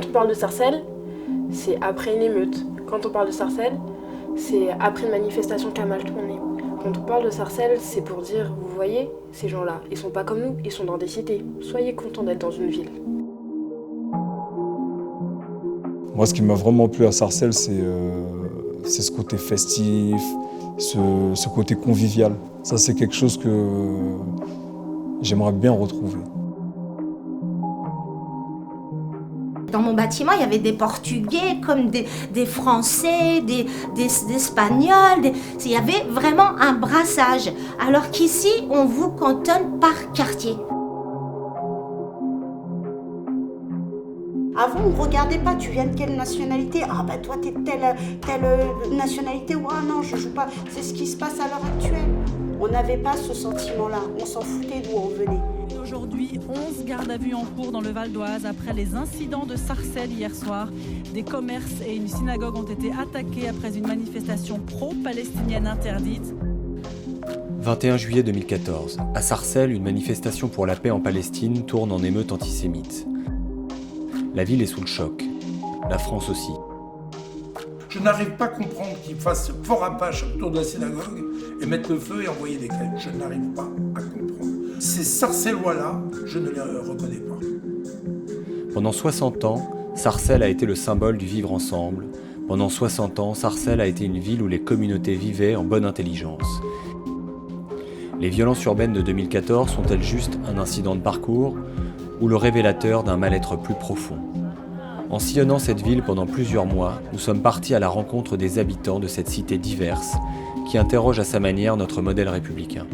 Quand on parle de Sarcelles, c'est après une émeute. Quand on parle de Sarcelles, c'est après une manifestation qui a mal tourné. Quand on parle de Sarcelles, c'est pour dire, vous voyez, ces gens-là, ils sont pas comme nous, ils sont dans des cités. Soyez contents d'être dans une ville. Moi, ce qui m'a vraiment plu à Sarcelles, c'est ce côté festif, ce côté convivial. Ça, c'est quelque chose que j'aimerais bien retrouver. Dans mon bâtiment, il y avait des Portugais, comme des Français, des Espagnols. Il y avait vraiment un brassage. Alors qu'ici, on vous cantonne par quartier. Avant, on ne regardait pas, tu viens de quelle nationalité? Ah bah toi, t'es de telle nationalité. Ouais, non, je joue pas. C'est ce qui se passe à l'heure actuelle. On n'avait pas ce sentiment-là. On s'en foutait d'où on venait. Aujourd'hui, 11 gardes à vue en cours dans le Val d'Oise après les incidents de Sarcelles hier soir. Des commerces et une synagogue ont été attaqués après une manifestation pro-palestinienne interdite. 21 juillet 2014. À Sarcelles, une manifestation pour la paix en Palestine tourne en émeute antisémite. La ville est sous le choc. La France aussi. Je n'arrive pas à comprendre qu'ils fassent fort Apache autour de la synagogue et mettre le feu et envoyer des crêpes. Je n'arrive pas à comprendre. Ces Sarcellois-là, je ne les reconnais pas. Pendant 60 ans, Sarcelles a été le symbole du vivre ensemble. Pendant 60 ans, Sarcelles a été une ville où les communautés vivaient en bonne intelligence. Les violences urbaines de 2014 sont-elles juste un incident de parcours ou le révélateur d'un mal-être plus profond? En sillonnant cette ville pendant plusieurs mois, nous sommes partis à la rencontre des habitants de cette cité diverse qui interroge à sa manière notre modèle républicain.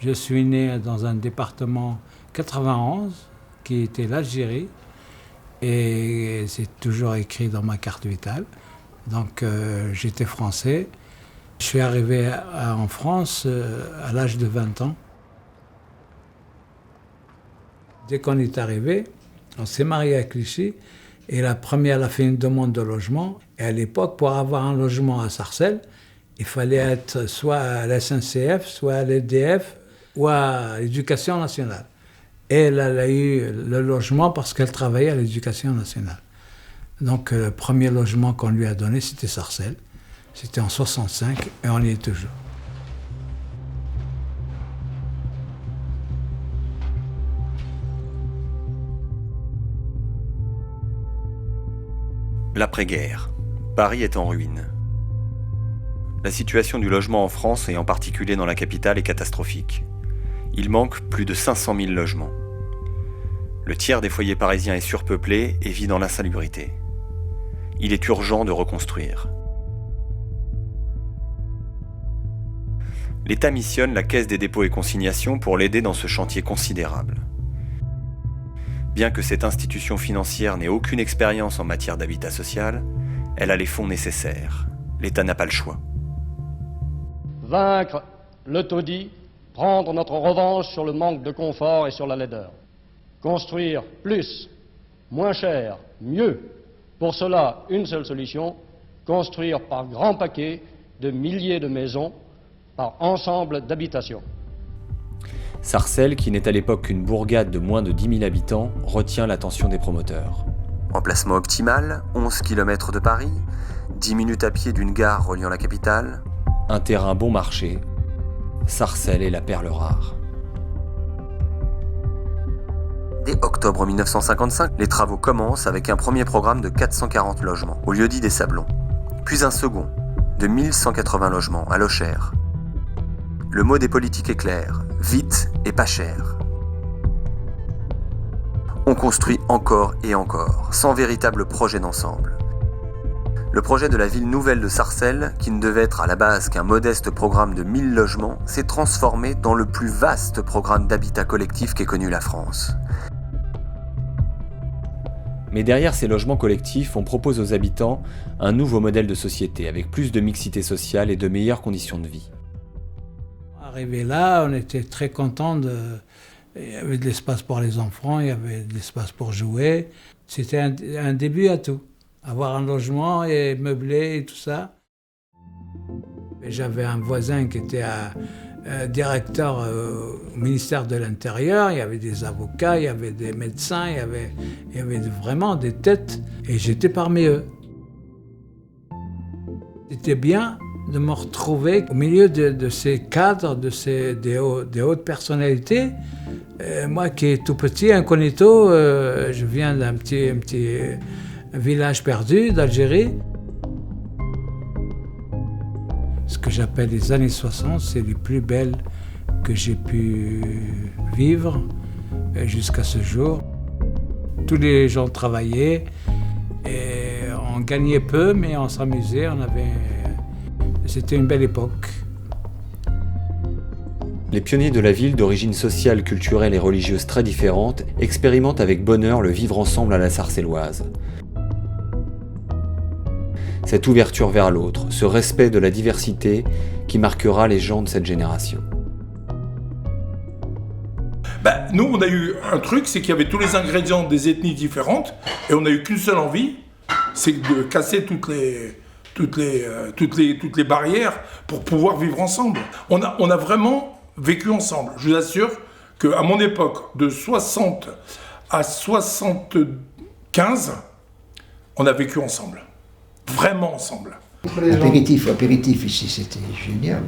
Je suis né dans un département 91 qui était l'Algérie et c'est toujours écrit dans ma carte vitale. Donc j'étais français. Je suis arrivé en France à l'âge de 20 ans. Dès qu'on est arrivé, on s'est marié à Clichy et la première a fait une demande de logement. Et à l'époque, pour avoir un logement à Sarcelles, il fallait être soit à la SNCF, soit à l'EDF ou à l'Éducation nationale. Et elle a eu le logement parce qu'elle travaillait à l'Éducation nationale. Donc le premier logement qu'on lui a donné, c'était Sarcelles. C'était en 65 et on y est toujours. L'après-guerre. Paris est en ruine. La situation du logement en France et en particulier dans la capitale est catastrophique. Il manque plus de 500 000 logements. Le tiers des foyers parisiens est surpeuplé et vit dans l'insalubrité. Il est urgent de reconstruire. L'État missionne la Caisse des dépôts et consignations pour l'aider dans ce chantier considérable. Bien que cette institution financière n'ait aucune expérience en matière d'habitat social, elle a les fonds nécessaires. L'État n'a pas le choix. Vaincre le taudis, prendre notre revanche sur le manque de confort et sur la laideur. Construire plus, moins cher, mieux. Pour cela, une seule solution, construire par grands paquets de milliers de maisons, par ensemble d'habitations. Sarcelles, qui n'est à l'époque qu'une bourgade de moins de 10 000 habitants, retient l'attention des promoteurs. Emplacement optimal, 11 km de Paris, 10 minutes à pied d'une gare reliant la capitale, un terrain bon marché, Sarcelles est la perle rare. Dès octobre 1955, les travaux commencent avec un premier programme de 440 logements, au lieu-dit des Sablons. Puis un second, de 1180 logements, à Lochère. Le mot des politiques est clair, vite et pas cher. On construit encore et encore, sans véritable projet d'ensemble. Le projet de la ville nouvelle de Sarcelles, qui ne devait être à la base qu'un modeste programme de 1000 logements, s'est transformé dans le plus vaste programme d'habitat collectif qu'ait connu la France. Mais derrière ces logements collectifs, on propose aux habitants un nouveau modèle de société, avec plus de mixité sociale et de meilleures conditions de vie. Arrivé là, on était très contents. Il y avait de l'espace pour les enfants, il y avait de l'espace pour jouer. C'était un début à tout. avoir un logement et meublé et tout ça. J'avais un voisin qui était directeur au ministère de l'Intérieur, il y avait des avocats, il y avait des médecins, il y avait vraiment des têtes, et j'étais parmi eux. C'était bien de me retrouver au milieu de ces cadres, des hautes personnalités. Moi qui est tout petit, incognito, je viens d'un petit village perdu d'Algérie. Ce que j'appelle les années 60, c'est les plus belles que j'ai pu vivre jusqu'à ce jour. Tous les gens travaillaient et on gagnait peu, mais on s'amusait, c'était une belle époque. Les pionniers de la ville, d'origine sociale, culturelle et religieuse très différentes, expérimentent avec bonheur le vivre ensemble à la sarcelloise. Cette ouverture vers l'autre, ce respect de la diversité qui marquera les gens de cette génération. Nous, on a eu un truc, c'est qu'il y avait tous les ingrédients des ethnies différentes, et on n'a eu qu'une seule envie, c'est de casser toutes les barrières pour pouvoir vivre ensemble. On a vraiment vécu ensemble. Je vous assure qu'à mon époque, de 60 à 75, on a vécu ensemble. Vraiment ensemble. Apéritif ici, c'était génial.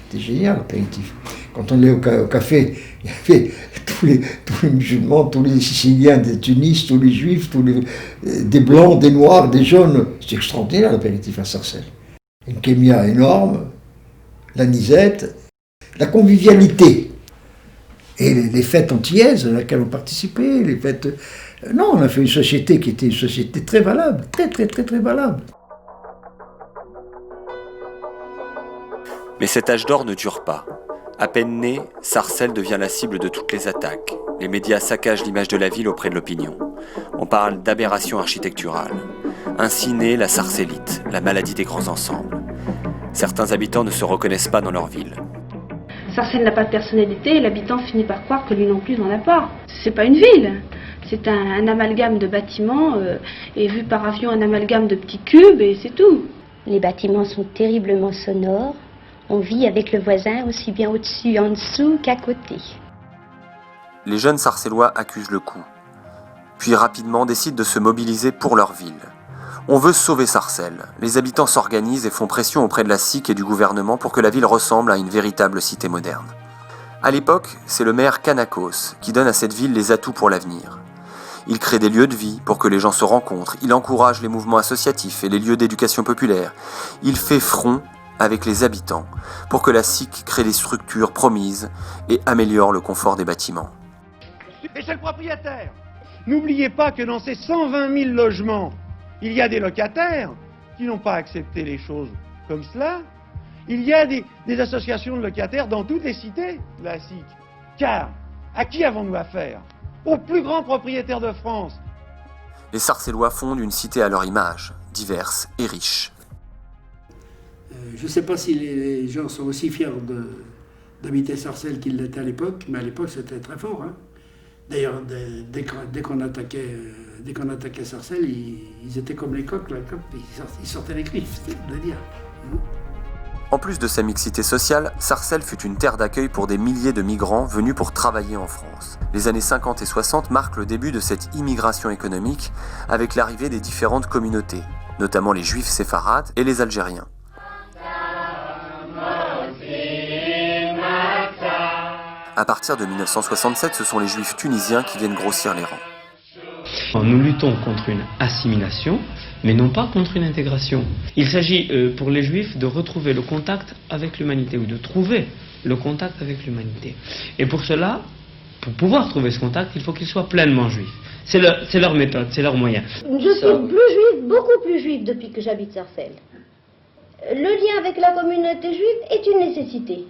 C'était génial, l'apéritif. Quand on est au café, il y avait tous les musulmans, tous les Siciliens, des Tunis, tous les Juifs, des Blancs, des Noirs, des Jaunes. C'était extraordinaire, l'apéritif à Sarcelles. Une kémia énorme, l'anisette, la convivialité. Et les fêtes antillaises à laquelle on participait, les fêtes... Non, on a fait une société qui était une société très valable, très valable. Mais cet âge d'or ne dure pas. À peine né, Sarcelles devient la cible de toutes les attaques. Les médias saccagent l'image de la ville auprès de l'opinion. On parle d'aberration architecturale. Ainsi naît la sarcellite, la maladie des grands ensembles. Certains habitants ne se reconnaissent pas dans leur ville. Sarcelles n'a pas de personnalité et l'habitant finit par croire que lui non plus n'en a pas. C'est pas une ville. C'est un amalgame de bâtiments et vu par avion un amalgame de petits cubes et c'est tout. Les bâtiments sont terriblement sonores. On vit avec le voisin aussi bien au-dessus, en dessous qu'à côté. Les jeunes sarcellois accusent le coup, puis rapidement décident de se mobiliser pour leur ville. On veut sauver Sarcelles. Les habitants s'organisent et font pression auprès de la SIC et du gouvernement pour que la ville ressemble à une véritable cité moderne. À l'époque, c'est le maire Canacos qui donne à cette ville les atouts pour l'avenir. Il crée des lieux de vie pour que les gens se rencontrent, il encourage les mouvements associatifs et les lieux d'éducation populaire. Il fait front avec les habitants pour que la SIC crée des structures promises et améliore le confort des bâtiments. Et c'est le propriétaire. N'oubliez pas que dans ces 120 000 logements, il y a des locataires qui n'ont pas accepté les choses comme cela. Il y a des associations de locataires dans toutes les cités de la SIC. Car, à qui avons-nous affaire? Aux plus grands propriétaires de France. Les Sarcellois fondent une cité à leur image, diverse et riche. Je ne sais pas si les gens sont aussi fiers d'habiter Sarcelles qu'ils l'étaient à l'époque, mais à l'époque c'était très fort. Hein. D'ailleurs, dès qu'on attaquait Sarcelles, ils étaient comme les coqs, là, ils sortaient les griffes, c'est de le dire. En plus de sa mixité sociale, Sarcelles fut une terre d'accueil pour des milliers de migrants venus pour travailler en France. Les années 50 et 60 marquent le début de cette immigration économique avec l'arrivée des différentes communautés, notamment les Juifs séfarades et les Algériens. À partir de 1967, ce sont les Juifs tunisiens qui viennent grossir les rangs. Nous luttons contre une assimilation, mais non pas contre une intégration. Il s'agit pour les Juifs de retrouver le contact avec l'humanité, ou de trouver le contact avec l'humanité. Et pour cela, pour pouvoir trouver ce contact, il faut qu'ils soient pleinement juifs. C'est leur méthode, c'est leur moyen. Je suis plus juive, beaucoup plus juive depuis que j'habite Sarcelles. Le lien avec la communauté juive est une nécessité.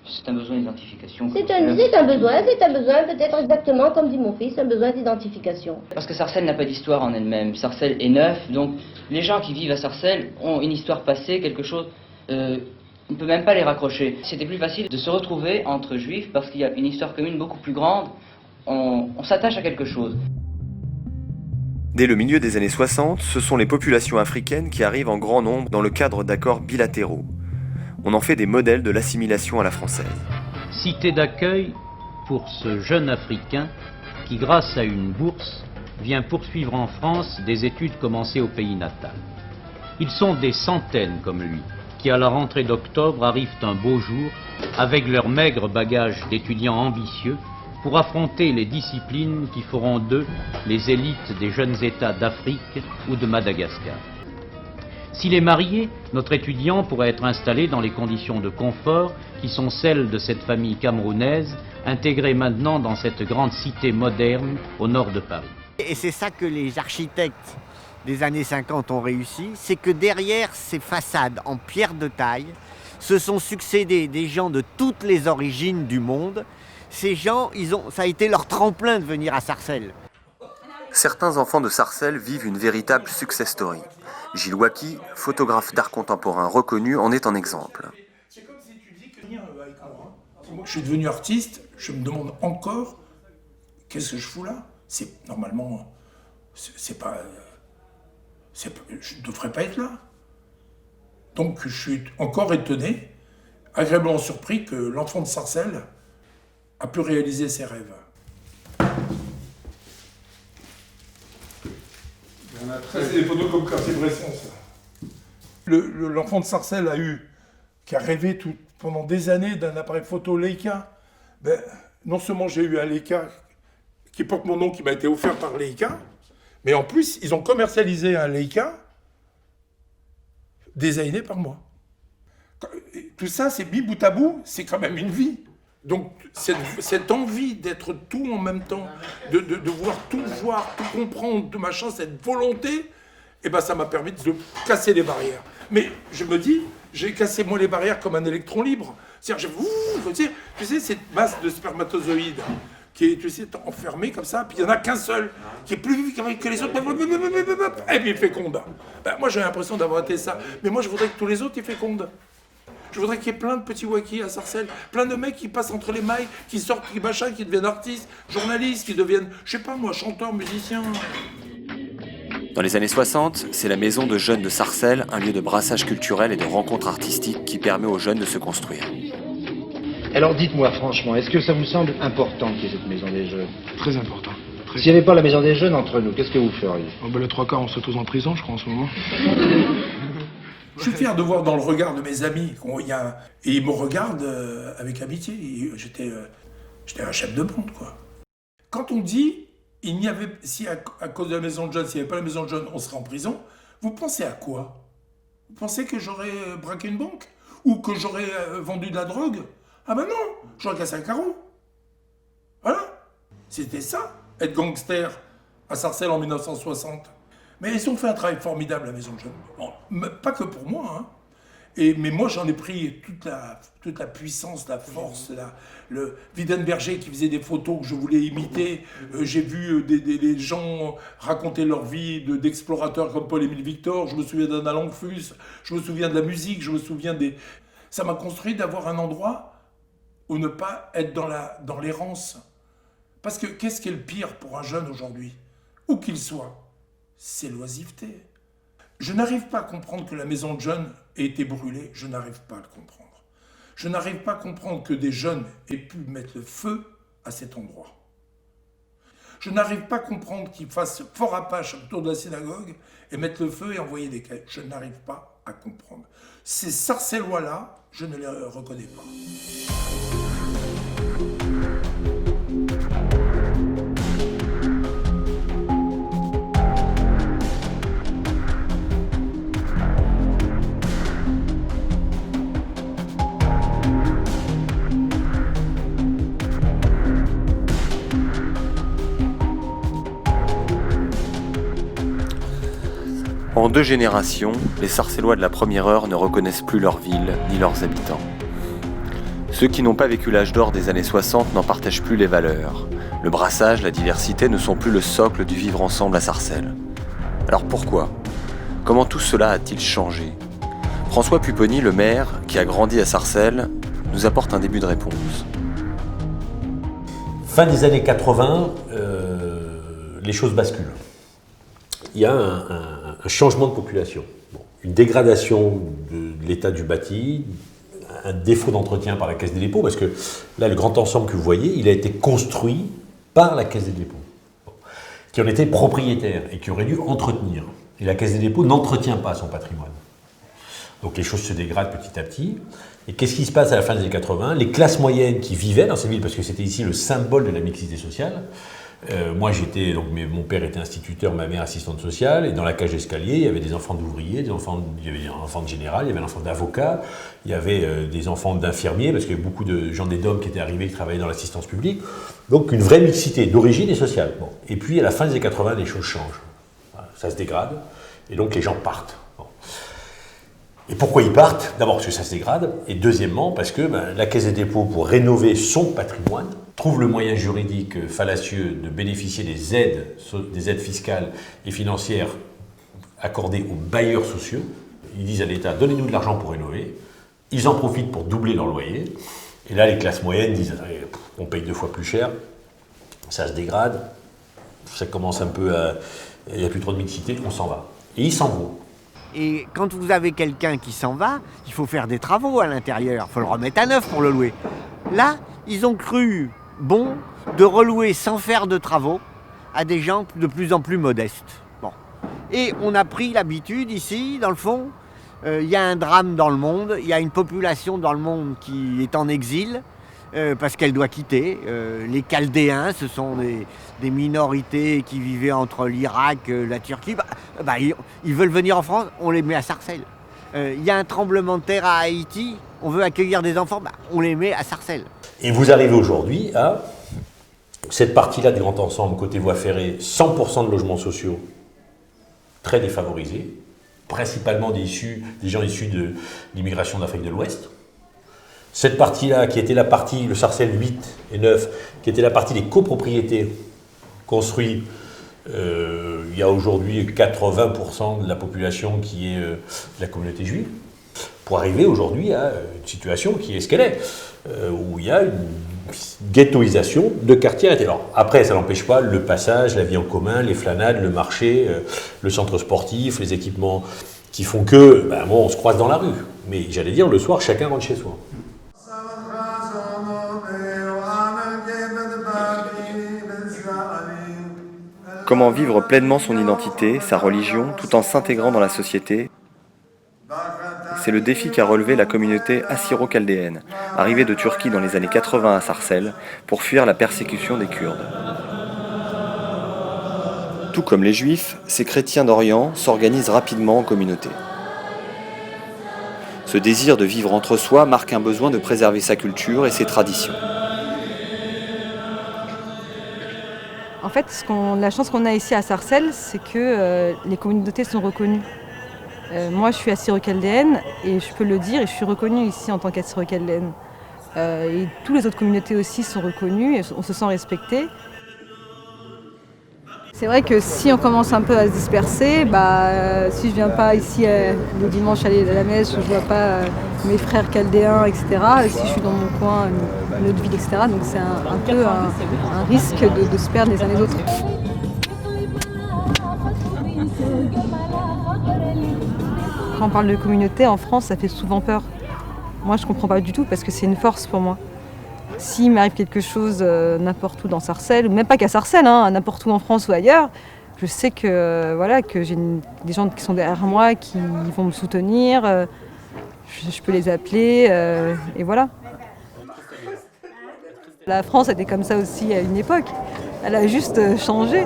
C'est un besoin d'identification. C'est un besoin peut-être exactement comme dit mon fils, un besoin d'identification. Parce que Sarcelles n'a pas d'histoire en elle-même. Sarcelles est neuf, donc les gens qui vivent à Sarcelles ont une histoire passée, quelque chose. On ne peut même pas les raccrocher. C'était plus facile de se retrouver entre juifs parce qu'il y a une histoire commune beaucoup plus grande. On s'attache à quelque chose. Dès le milieu des années 60, ce sont les populations africaines qui arrivent en grand nombre dans le cadre d'accords bilatéraux. On en fait des modèles de l'assimilation à la française. Cité d'accueil pour ce jeune Africain qui, grâce à une bourse, vient poursuivre en France des études commencées au pays natal. Ils sont des centaines comme lui, qui à la rentrée d'octobre arrivent un beau jour avec leur maigre bagage d'étudiants ambitieux pour affronter les disciplines qui feront d'eux les élites des jeunes États d'Afrique ou de Madagascar. S'il est marié, notre étudiant pourrait être installé dans les conditions de confort qui sont celles de cette famille camerounaise, intégrée maintenant dans cette grande cité moderne au nord de Paris. Et c'est ça que les architectes des années 50 ont réussi, c'est que derrière ces façades en pierre de taille, se sont succédés des gens de toutes les origines du monde. Ces gens, ça a été leur tremplin de venir à Sarcelles. Certains enfants de Sarcelles vivent une véritable success story. Gilles Wacky, photographe d'art contemporain reconnu, en est un exemple. Je suis devenu artiste, je me demande encore qu'est-ce que je fous là. C'est normalement, je ne devrais pas être là. Donc je suis encore étonné, agréablement surpris que l'enfant de Sarcelles a pu réaliser ses rêves. Ça, c'est des photos comme Cartier-Bresson, ça. L'enfant de Sarcelles qui a rêvé pendant des années d'un appareil photo Leica. Ben, non seulement j'ai eu un Leica qui porte mon nom, qui m'a été offert par Leica, mais en plus, ils ont commercialisé un Leica designé par moi. Tout ça, c'est mis bout à bout, c'est quand même une vie. Donc, cette envie d'être tout en même temps, de voir, tout comprendre, tout machin, cette volonté, eh ben, ça m'a permis de casser les barrières. Mais je me dis, j'ai cassé moi les barrières comme un électron libre. C'est-à-dire, tu sais, cette masse de spermatozoïdes qui est, tu sais, enfermée comme ça, puis il n'y en a qu'un seul, qui est plus vif que les autres, et puis il féconde. Ben, moi, j'ai l'impression d'avoir été ça. Mais moi, je voudrais que tous les autres, ils fécondent. Je voudrais qu'il y ait plein de petits Wacky à Sarcelles, plein de mecs qui passent entre les mailles, qui sortent, qui deviennent artistes, journalistes, qui deviennent, je sais pas moi, chanteurs, musiciens. Dans les années 60, c'est la maison de jeunes de Sarcelles, un lieu de brassage culturel et de rencontres artistiques qui permet aux jeunes de se construire. Alors dites-moi franchement, est-ce que ça vous semble important qu'il y ait cette maison des jeunes? Très important. S'il n'y avait pas la maison des jeunes entre nous, qu'est-ce que vous feriez? Les trois quarts, on se tous en prison, je crois, en ce moment. Je suis fier de voir dans le regard de mes amis, et ils me regardent avec amitié. J'étais un chef de bande, quoi. Quand on dit, si à cause de la maison de jeunes, s'il n'y avait pas la maison de jeunes, on serait en prison, vous pensez à quoi? Vous pensez que j'aurais braqué une banque? Ou que j'aurais vendu de la drogue? Ah ben non, j'aurais cassé un carreau. Voilà, c'était ça, être gangster à Sarcelles en 1960. Mais ils ont fait un travail formidable, la maison de jeunes. Bon, pas que pour moi, hein. Mais moi, j'en ai pris toute la puissance, la force. Le Wiedenberger qui faisait des photos que je voulais imiter. J'ai vu des gens raconter leur vie d'explorateurs comme Paul-Émile Victor. Je me souviens d'Anna Langfus. Je me souviens de la musique. Je me souviens Ça m'a construit d'avoir un endroit où ne pas être dans l'errance. Parce que qu'est-ce qui est le pire pour un jeune aujourd'hui? Où qu'il soit, c'est l'oisiveté. Je n'arrive pas à comprendre que la maison de jeunes ait été brûlée. Je n'arrive pas à le comprendre. Je n'arrive pas à comprendre que des jeunes aient pu mettre le feu à cet endroit. Je n'arrive pas à comprendre qu'ils fassent fort Apache autour de la synagogue et mettre le feu et envoyer des cailles. Je n'arrive pas à comprendre. Ces Sarcellois-là, je ne les reconnais pas. En 2 générations, les Sarcellois de la première heure ne reconnaissent plus leur ville ni leurs habitants. Ceux qui n'ont pas vécu l'âge d'or des années 60 n'en partagent plus les valeurs. Le brassage, la diversité ne sont plus le socle du vivre ensemble à Sarcelles. Alors pourquoi? Comment tout cela a-t-il changé? François Pupponi, le maire, qui a grandi à Sarcelles, nous apporte un début de réponse. Fin des années 80, les choses basculent. il y a un changement de population. Bon, une dégradation de l'état du bâti, un défaut d'entretien par la Caisse des dépôts, parce que là, le grand ensemble que vous voyez, il a été construit par la Caisse des dépôts, qui en était propriétaire et qui aurait dû entretenir. Et la Caisse des dépôts n'entretient pas son patrimoine. Donc les choses se dégradent petit à petit. Et qu'est-ce qui se passe à la fin des années 80 ? Les classes moyennes qui vivaient dans ces villes, parce que c'était ici le symbole de la mixité sociale. Moi, mon père était instituteur, ma mère assistante sociale, et dans la cage d'escalier, il y avait des enfants d'ouvriers, il y avait un enfant de général, il y avait un enfant d'avocat, il y avait des enfants d'infirmiers, parce qu'il y avait beaucoup de gens des DOM qui étaient arrivés, qui travaillaient dans l'assistance publique. Donc une vraie mixité d'origine et sociale. Bon. Et puis à la fin des années 80, les choses changent. Voilà, ça se dégrade, et donc les gens partent. Bon. Et pourquoi ils partent ? D'abord parce que ça se dégrade, et deuxièmement parce que la Caisse des dépôts, pour rénover son patrimoine, trouve le moyen juridique fallacieux de bénéficier des aides fiscales et financières accordées aux bailleurs sociaux. Ils disent à l'État, donnez-nous de l'argent pour rénover. Ils en profitent pour doubler leur loyer. Et là, les classes moyennes disent, on paye 2 fois plus cher, ça se dégrade, ça commence un peu à... Il n'y a plus trop de mixité, on s'en va. Et ils s'en vont. Et quand vous avez quelqu'un qui s'en va, il faut faire des travaux à l'intérieur. Il faut le remettre à neuf pour le louer. Là, ils ont cru bon de relouer sans faire de travaux à des gens de plus en plus modestes. Bon. Et on a pris l'habitude ici, dans le fond, il y a un drame dans le monde, il y a une population dans le monde qui est en exil parce qu'elle doit quitter. Les Chaldéens, ce sont des minorités qui vivaient entre l'Irak, la Turquie. Ils veulent venir en France, on les met à Sarcelles. Il y a un tremblement de terre à Haïti, on veut accueillir des enfants, on les met à Sarcelles. Et vous arrivez aujourd'hui à cette partie-là du grand ensemble, côté voie ferrée, 100% de logements sociaux très défavorisés, principalement des gens issus de l'immigration d'Afrique de l'Ouest. Cette partie-là, qui était la partie, le Sarcelles 8 et 9, qui était la partie des copropriétés construites, il y a aujourd'hui 80% de la population qui est de la communauté juive, pour arriver aujourd'hui à une situation qui est ce qu'elle est, où il y a une ghettoisation de quartiers arrêtés. Alors après, ça n'empêche pas le passage, la vie en commun, les flanades, le marché, le centre sportif, les équipements qui font que, on se croise dans la rue. Mais j'allais dire, le soir, chacun rentre chez soi. Comment vivre pleinement son identité, sa religion, tout en s'intégrant dans la société ? C'est le défi qu'a relevé la communauté assyro-chaldéenne, arrivée de Turquie dans les années 80 à Sarcelles, pour fuir la persécution des Kurdes. Tout comme les Juifs, ces chrétiens d'Orient s'organisent rapidement en communauté. Ce désir de vivre entre soi marque un besoin de préserver sa culture et ses traditions. En fait, la chance qu'on a ici à Sarcelles, c'est que les communautés sont reconnues. Moi, je suis assyro-chaldéenne et je peux le dire, et je suis reconnue ici en tant qu'assyro-chaldéenne. Et toutes les autres communautés aussi sont reconnues et on se sent respecté. C'est vrai que si on commence un peu à se disperser, si je viens pas ici le dimanche aller à la messe, je vois pas mes frères chaldéens, etc. Et si je suis dans mon coin, une autre ville, etc. Donc c'est un peu un risque de se perdre les uns les autres. Quand on parle de communauté en France, ça fait souvent peur. Moi, je comprends pas du tout parce que c'est une force pour moi. S'il m'arrive quelque chose n'importe où dans Sarcelles, même pas qu'à Sarcelles, n'importe où en France ou ailleurs, je sais que, que j'ai des gens qui sont derrière moi, qui vont me soutenir, je peux les appeler, et voilà. La France était comme ça aussi à une époque, elle a juste changé.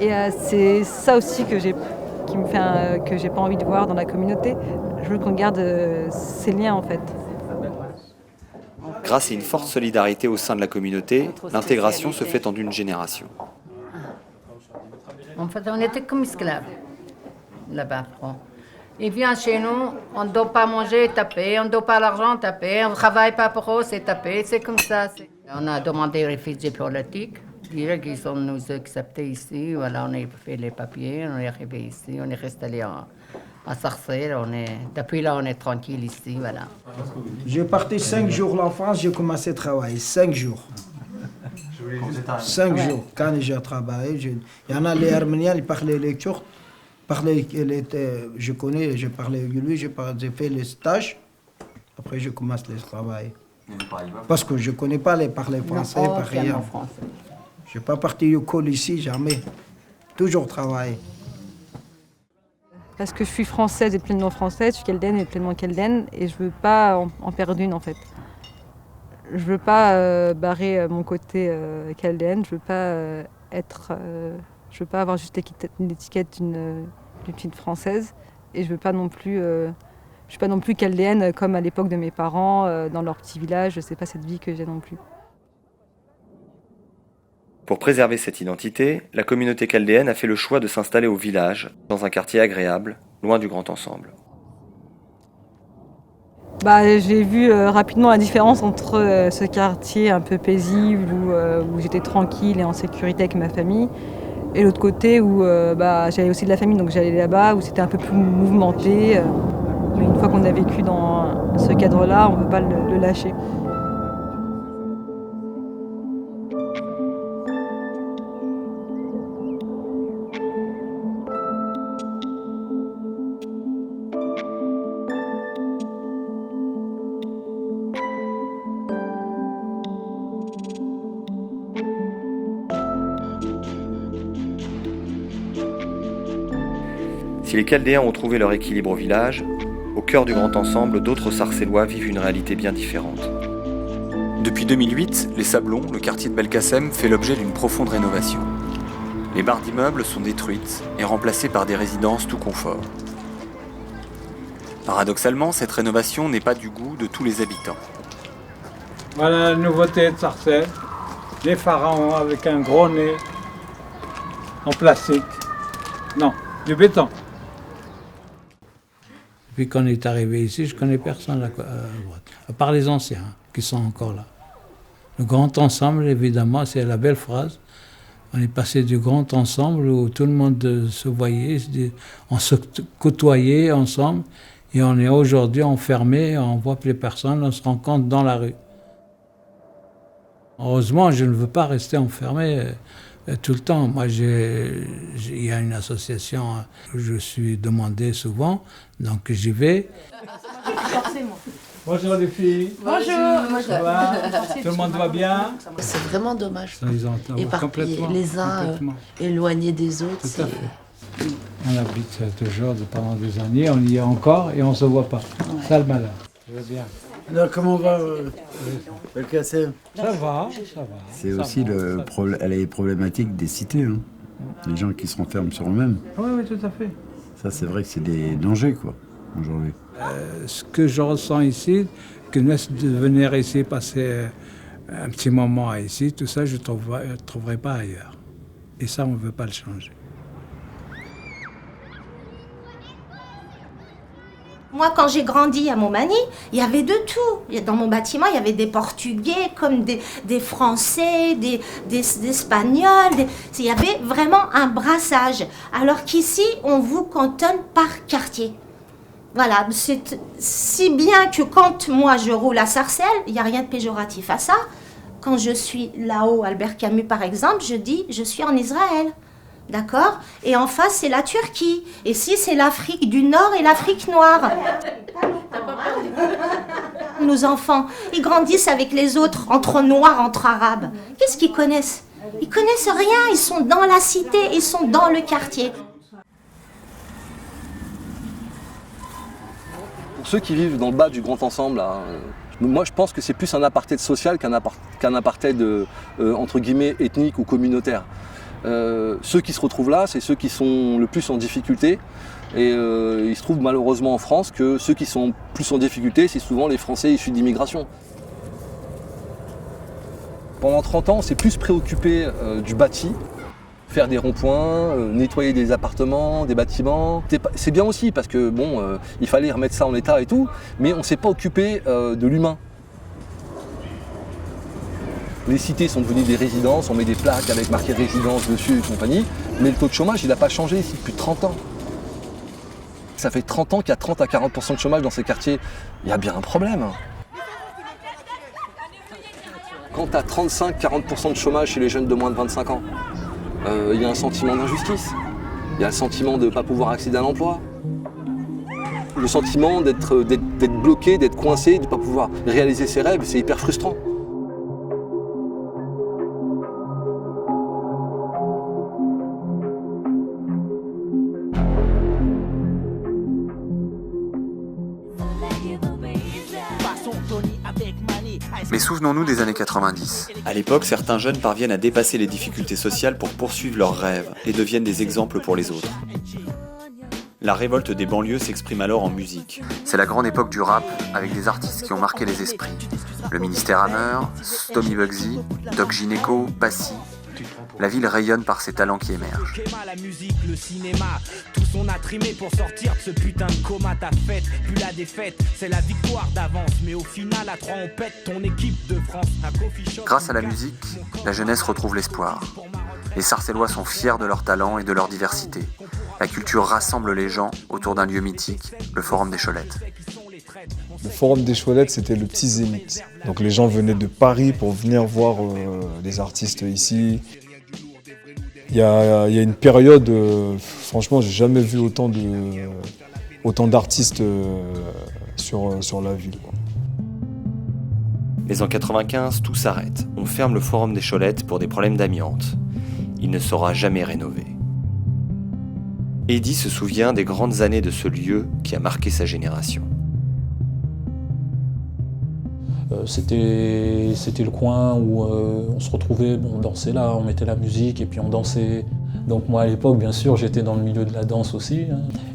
Et c'est ça aussi que j'ai pas envie de voir dans la communauté. Je veux qu'on garde ces liens en fait. Grâce à une forte solidarité au sein de la communauté, l'intégration se fait en une génération. En fait, on était comme esclaves là-bas. Ils viennent chez nous, on ne doit pas manger, taper, on ne doit pas l'argent, taper, on ne travaille pas pour eux, c'est taper, c'est comme ça. On a demandé des réfugiés politiques, dire qu'ils ont nous acceptés ici, voilà, on a fait les papiers, on est arrivé ici, on est resté à Sarcelles, depuis là on est tranquille ici, voilà. J'ai parti 5 jours en France, j'ai commencé à travailler, 5 jours. 5 jours, quand j'ai travaillé, il y en a les Arméniens, ils parlaient les Turcs, Je connais, j'ai parlé avec lui, j'ai fait les stages. Après, je commence le travail. Parce que je ne connais pas parler français, pas rien. Je n'ai pas parti au col ici, jamais. Toujours travailler. Parce que je suis française et pleinement française, je suis keldienne et pleinement keldienne, et je ne veux pas en perdre une en fait. Je ne veux pas barrer mon côté keldienne, je ne veux pas avoir juste l'étiquette d'une petite française, et je ne veux pas non plus... je suis pas non plus keldienne comme à l'époque de mes parents, dans leur petit village, je ne sais pas cette vie que j'ai non plus. Pour préserver cette identité, la communauté chaldéenne a fait le choix de s'installer au village, dans un quartier agréable, loin du grand ensemble. J'ai vu rapidement la différence entre ce quartier un peu paisible, où j'étais tranquille et en sécurité avec ma famille, et l'autre côté où j'avais aussi de la famille, donc j'allais là-bas, où c'était un peu plus mouvementé. Mais une fois qu'on a vécu dans ce cadre-là, on ne peut pas le lâcher. Si les Chaldéens ont trouvé leur équilibre au village, au cœur du grand ensemble, d'autres Sarcellois vivent une réalité bien différente. Depuis 2008, les Sablons, le quartier de Belkacem, fait l'objet d'une profonde rénovation. Les barres d'immeubles sont détruites et remplacées par des résidences tout confort. Paradoxalement, cette rénovation n'est pas du goût de tous les habitants. Voilà la nouveauté de Sarcelles, les pharaons avec un gros nez en plastique. Non, du béton. Depuis qu'on est arrivé ici, je ne connais personne à droite, à part les anciens qui sont encore là. Le grand ensemble, évidemment, c'est la belle phrase. On est passé du grand ensemble où tout le monde se voyait, on se côtoyait ensemble, et on est aujourd'hui enfermé, on ne voit plus les personnes, on se rencontre dans la rue. Heureusement, je ne veux pas rester enfermé tout le temps. Moi, il y a une association où je suis demandé souvent, donc j'y vais. Bonjour les filles. Bonjour. Ça va? Tout le monde va bien? C'est vraiment dommage. Ils ont éparpillés les uns éloignés des autres. Tout à fait. On habite toujours pendant des années, on y est encore et on ne se voit pas. Ça le malheur. Je vais bien. Alors comment va Belkacem? Ça va. C'est aussi les problématiques des cités, hein. Les gens qui se renferment sur eux-mêmes. Oui, tout à fait. Ça, c'est vrai que c'est des dangers, quoi, aujourd'hui. Ce que je ressens ici, que de venir ici passer un petit moment ici, tout ça, je ne trouverai pas ailleurs. Et ça, on ne veut pas le changer. Moi, quand j'ai grandi à Montmagny, il y avait de tout. Dans mon bâtiment, il y avait des Portugais, comme des Français, des Espagnols. Il y avait vraiment un brassage. Alors qu'ici, on vous cantonne par quartier. Voilà, c'est si bien que quand moi je roule à Sarcelles, il n'y a rien de péjoratif à ça. Quand je suis là-haut, Albert Camus par exemple, je dis je suis en Israël. D'accord? Et en face, c'est la Turquie. Et si c'est l'Afrique du Nord et l'Afrique noire. Nos enfants, ils grandissent avec les autres, entre noirs, entre arabes. Qu'est-ce qu'ils connaissent? Ils connaissent rien, ils sont dans la cité, ils sont dans le quartier. Pour ceux qui vivent dans le bas du grand ensemble, là, moi je pense que c'est plus un apartheid social qu'un apartheid entre guillemets ethnique ou communautaire. Ceux qui se retrouvent là, c'est ceux qui sont le plus en difficulté. Et il se trouve malheureusement en France que ceux qui sont plus en difficulté, c'est souvent les Français issus d'immigration. Pendant 30 ans, on s'est plus préoccupé du bâti, faire des ronds-points, nettoyer des appartements, des bâtiments. C'est bien aussi parce que bon, il fallait remettre ça en état et tout, mais on ne s'est pas occupé de l'humain. Les cités sont devenues des résidences, on met des plaques avec marqué résidence dessus et compagnie, mais le taux de chômage, il n'a pas changé ici depuis 30 ans. Ça fait 30 ans qu'il y a 30 à 40% de chômage dans ces quartiers. Il y a bien un problème. Quand tu as 35-40% de chômage chez les jeunes de moins de 25 ans, il y a un sentiment d'injustice. Il y a le sentiment de ne pas pouvoir accéder à l'emploi. Le sentiment d'être bloqué, d'être coincé, de ne pas pouvoir réaliser ses rêves, c'est hyper frustrant. Mais souvenons-nous des années 90. À l'époque, certains jeunes parviennent à dépasser les difficultés sociales pour poursuivre leurs rêves et deviennent des exemples pour les autres. La révolte des banlieues s'exprime alors en musique. C'est la grande époque du rap, avec des artistes qui ont marqué les esprits. Le Ministère Hammer, Stomy Bugsy, Doc Gineco, Passy. La ville rayonne par ses talents qui émergent. La musique, le cinéma, tous on a trimé pour sortir de ce putain de coma. Ta fête, puis la défaite, c'est la victoire d'avance. Mais au final, à 3 on pète ton équipe de France. Grâce à la musique, la jeunesse retrouve l'espoir. Les Sarcellois sont fiers de leur talent et de leur diversité. La culture rassemble les gens autour d'un lieu mythique, le Forum des Cholettes. Le Forum des Cholettes, c'était le petit zénith. Donc les gens venaient de Paris pour venir voir les artistes ici. Il y a une période, franchement, j'ai jamais vu autant d'artistes sur la ville, quoi. Mais en 95, tout s'arrête. On ferme le Forum des Cholettes pour des problèmes d'amiante. Il ne sera jamais rénové. Eddy se souvient des grandes années de ce lieu qui a marqué sa génération. C'était le coin où on se retrouvait, on dansait là, on mettait la musique et puis on dansait. Donc moi à l'époque, bien sûr, j'étais dans le milieu de la danse aussi.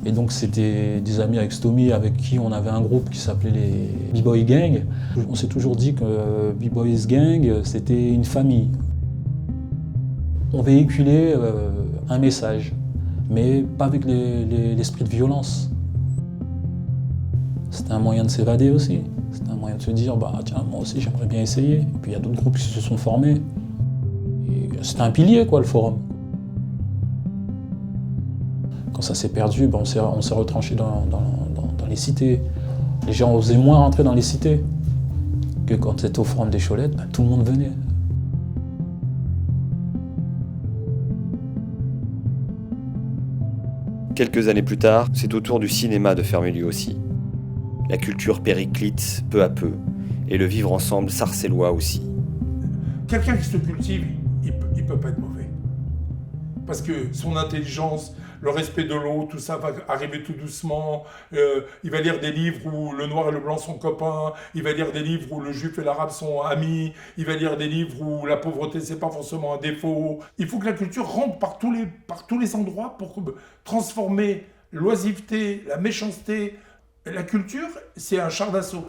Et donc c'était des amis avec Stomy avec qui on avait un groupe qui s'appelait les B-Boy Gang. On s'est toujours dit que B-Boys Gang, c'était une famille. On véhiculait un message, mais pas avec l'esprit de violence. C'était un moyen de s'évader aussi. C'était un moyen de se dire, bah tiens, moi aussi j'aimerais bien essayer. Et puis il y a d'autres groupes qui se sont formés. C'était un pilier, quoi, le forum. Quand ça s'est perdu, bah, on s'est retranché dans les cités. Les gens osaient moins rentrer dans les cités que quand c'était au Forum des Cholettes, bah, tout le monde venait. Quelques années plus tard, c'est au tour du cinéma de fermer lui aussi. La culture périclite peu à peu, et le vivre ensemble sarcellois aussi. Quelqu'un qui se cultive, il peut pas être mauvais. Parce que son intelligence, le respect de l'autre, tout ça va arriver tout doucement. Il va lire des livres où le noir et le blanc sont copains. Il va lire des livres où le juif et l'arabe sont amis. Il va lire des livres où la pauvreté, c'est pas forcément un défaut. Il faut que la culture rentre par tous les endroits pour transformer l'oisiveté, la méchanceté. La culture, c'est un char d'assaut.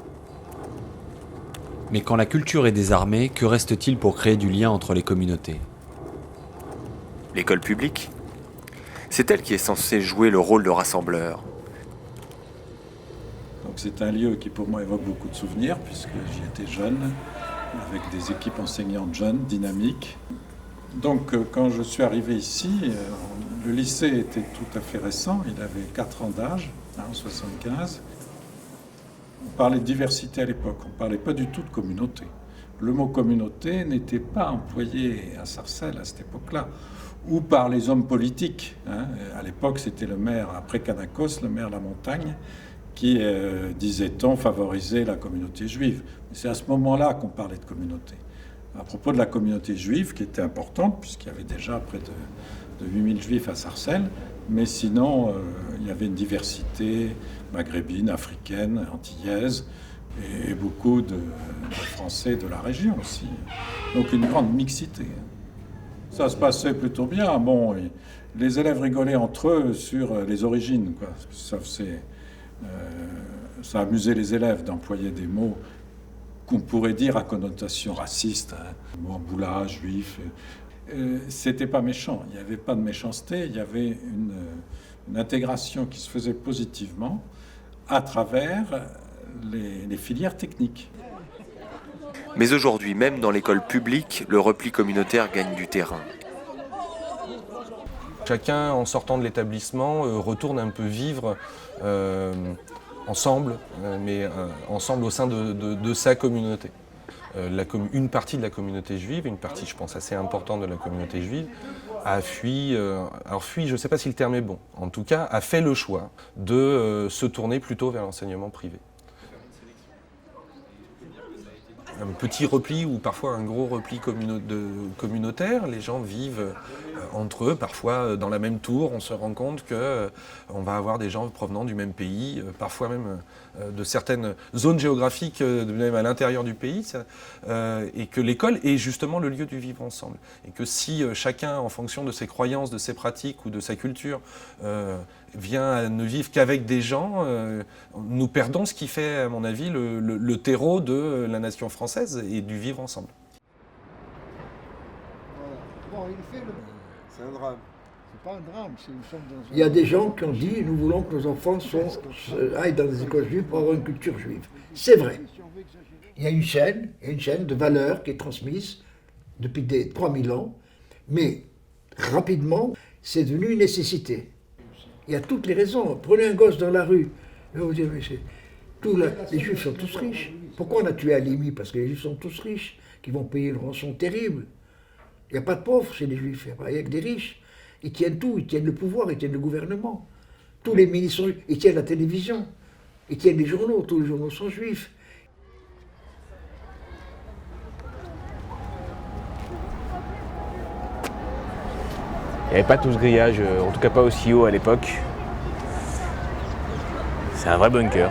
Mais quand la culture est désarmée, que reste-t-il pour créer du lien entre les communautés ? L'école publique ? C'est elle qui est censée jouer le rôle de rassembleur. Donc c'est un lieu qui pour moi évoque beaucoup de souvenirs, puisque j'y étais jeune, avec des équipes enseignantes jeunes, dynamiques. Donc quand je suis arrivé ici, le lycée était tout à fait récent, il avait 4 ans d'âge, en 75. On parlait de diversité à l'époque, on ne parlait pas du tout de communauté. Le mot communauté n'était pas employé à Sarcelles à cette époque-là, ou par les hommes politiques. À l'époque, c'était le maire, après Canacos, le maire Lamontagne, qui, disait-on, favorisait la communauté juive. C'est à ce moment-là qu'on parlait de communauté. À propos de la communauté juive, qui était importante, puisqu'il y avait déjà près de 8000 juifs à Sarcelles, mais sinon, il y avait une diversité maghrébine, africaine, antillaise, et beaucoup de Français de la région aussi. Donc une grande mixité. Ça se passait plutôt bien. Bon, les élèves rigolaient entre eux sur les origines, quoi. Ça amusait les élèves d'employer des mots qu'on pourrait dire à connotation raciste, boula, juif. C'était pas méchant, il n'y avait pas de méchanceté, il y avait une intégration qui se faisait positivement à travers les filières techniques. Mais aujourd'hui, même dans l'école publique, le repli communautaire gagne du terrain. Chacun, en sortant de l'établissement, retourne un peu vivre ensemble, mais ensemble au sein de sa communauté. une partie de la communauté juive, une partie je pense assez importante de la communauté juive, a fui, alors fui, je ne sais pas si le terme est bon, en tout cas a fait le choix de se tourner plutôt vers l'enseignement privé. Un petit repli ou parfois un gros repli communautaire, les gens vivent entre eux, parfois dans la même tour, on se rend compte qu'on va avoir des gens provenant du même pays, parfois même de certaines zones géographiques, même à l'intérieur du pays, et que l'école est justement le lieu du vivre ensemble. Et que si chacun, en fonction de ses croyances, de ses pratiques ou de sa culture, vient à ne vivre qu'avec des gens, nous perdons ce qui fait, à mon avis, le terreau de la nation française et du vivre ensemble. C'est un drame. C'est pas un drame, c'est une sorte de... Il y a des gens qui ont dit nous voulons que nos enfants aillent dans les écoles juives pour avoir une culture juive. C'est vrai. Il y a une chaîne de valeurs qui est transmise depuis 3000 ans, mais rapidement, c'est devenu une nécessité. Il y a toutes les raisons. Prenez un gosse dans la rue, et vous dire, mais les juifs sont tous riches. Pourquoi on a tué Halimi? Parce que les juifs sont tous riches, qui vont payer une rançon terrible. Il n'y a pas de pauvres chez les juifs, il y a que des riches. Ils tiennent tout, ils tiennent le pouvoir, ils tiennent le gouvernement. Tous les ministres, ils tiennent la télévision, ils tiennent les journaux, tous les journaux sont juifs. Il n'y avait pas tout ce grillage, en tout cas pas aussi haut à l'époque. C'est un vrai bunker.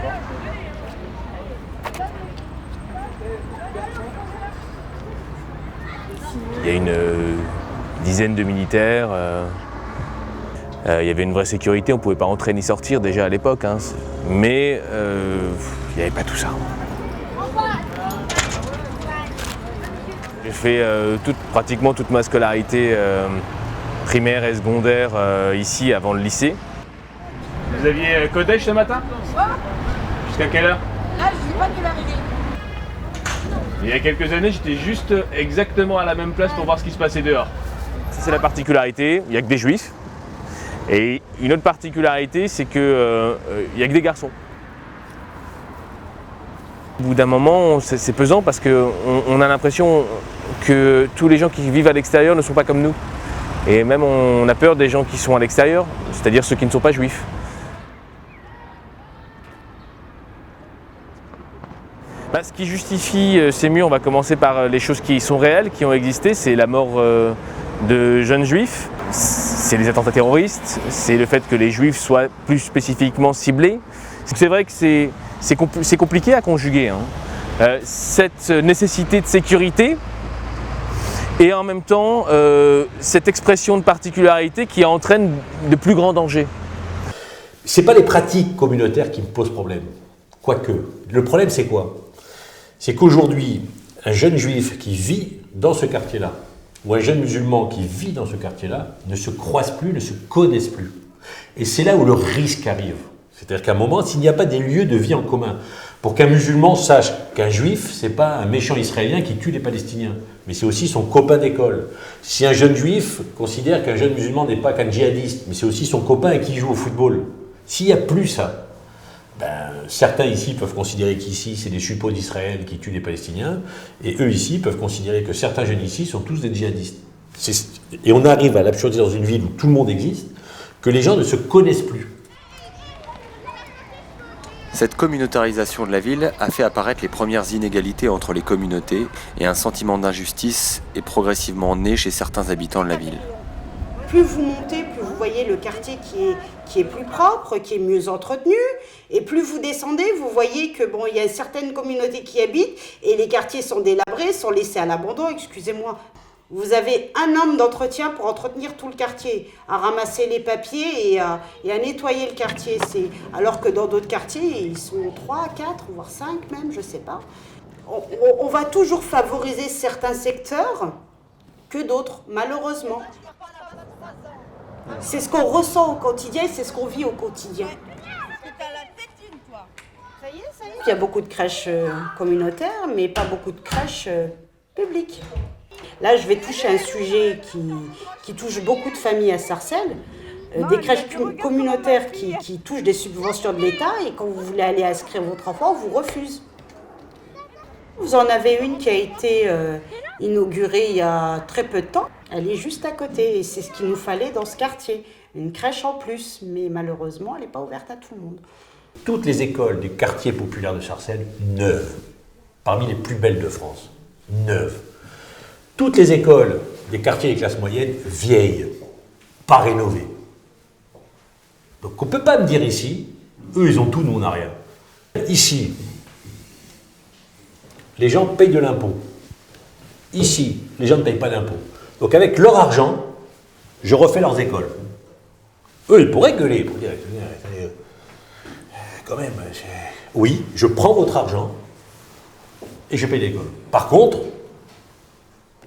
Il y a une dizaine de militaires. Il y avait une vraie sécurité, on ne pouvait pas entrer ni sortir déjà à l'époque. Hein. Mais il n'y avait pas tout ça. J'ai fait pratiquement toute ma scolarité primaire et secondaire ici avant le lycée. Vous aviez collège ce matin? Jusqu'à quelle heure? Là, je ne sais pas quelle heure il est. Il y a quelques années, j'étais juste exactement à la même place pour voir ce qui se passait dehors. Ça, c'est la particularité, il n'y a que des juifs. Et une autre particularité, c'est qu'il n'y a que des garçons. Au bout d'un moment, c'est pesant parce qu'on a l'impression que tous les gens qui vivent à l'extérieur ne sont pas comme nous. Et même on a peur des gens qui sont à l'extérieur, c'est-à-dire ceux qui ne sont pas juifs. Ce qui justifie ces murs, on va commencer par les choses qui sont réelles, qui ont existé, c'est la mort de jeunes juifs, c'est les attentats terroristes, c'est le fait que les juifs soient plus spécifiquement ciblés. C'est vrai que c'est compliqué à conjuguer, hein. Cette nécessité de sécurité et en même temps cette expression de particularité qui entraîne de plus grands dangers. C'est pas les pratiques communautaires qui me posent problème, quoique. Le problème c'est quoi? C'est qu'aujourd'hui, un jeune juif qui vit dans ce quartier-là, ou un jeune musulman qui vit dans ce quartier-là, ne se croisent plus, ne se connaissent plus. Et c'est là où le risque arrive. C'est-à-dire qu'à un moment, s'il n'y a pas des lieux de vie en commun, pour qu'un musulman sache qu'un juif, c'est pas un méchant israélien qui tue les Palestiniens, mais c'est aussi son copain d'école. Si un jeune juif considère qu'un jeune musulman n'est pas qu'un djihadiste, mais c'est aussi son copain avec qui il joue au football, s'il n'y a plus ça, certains ici peuvent considérer qu'ici c'est des suppôts d'Israël qui tuent les Palestiniens, et eux ici peuvent considérer que certains jeunes ici sont tous des djihadistes. Et on arrive à l'absurdité dans une ville où tout le monde existe, que les gens ne se connaissent plus. Cette communautarisation de la ville a fait apparaître les premières inégalités entre les communautés et un sentiment d'injustice est progressivement né chez certains habitants de la ville. Plus vous montez, plus vous voyez le quartier qui est plus propre, qui est mieux entretenu. Et plus vous descendez, vous voyez que il y a certaines communautés qui habitent et les quartiers sont délabrés, sont laissés à l'abandon, excusez-moi. Vous avez un homme d'entretien pour entretenir tout le quartier, à ramasser les papiers et à nettoyer le quartier. Alors que dans d'autres quartiers, ils sont 3, 4, voire 5 même, je sais pas. On va toujours favoriser certains secteurs que d'autres, malheureusement. C'est ce qu'on ressent au quotidien et c'est ce qu'on vit au quotidien. Il y a beaucoup de crèches communautaires, mais pas beaucoup de crèches publiques. Là, je vais toucher un sujet qui touche beaucoup de familles à Sarcelles. Des crèches communautaires qui touchent des subventions de l'État et quand vous voulez aller inscrire votre enfant, on vous refuse. Vous en avez une qui a été inaugurée il y a très peu de temps. Elle est juste à côté et c'est ce qu'il nous fallait dans ce quartier. Une crèche en plus, mais malheureusement, elle n'est pas ouverte à tout le monde. Toutes les écoles du quartier populaire de Sarcelles, neuves, parmi les plus belles de France, neuves. Toutes les écoles des quartiers des classes moyennes, vieilles, pas rénovées. Donc on ne peut pas me dire ici, eux ils ont tout, nous on n'a rien. Ici, les gens payent de l'impôt. Ici, les gens ne payent pas d'impôt. Donc avec leur argent, je refais leurs écoles. Eux, ils pourraient gueuler pour dire, quand même, oui, je prends votre argent et je paye l'école. Par contre,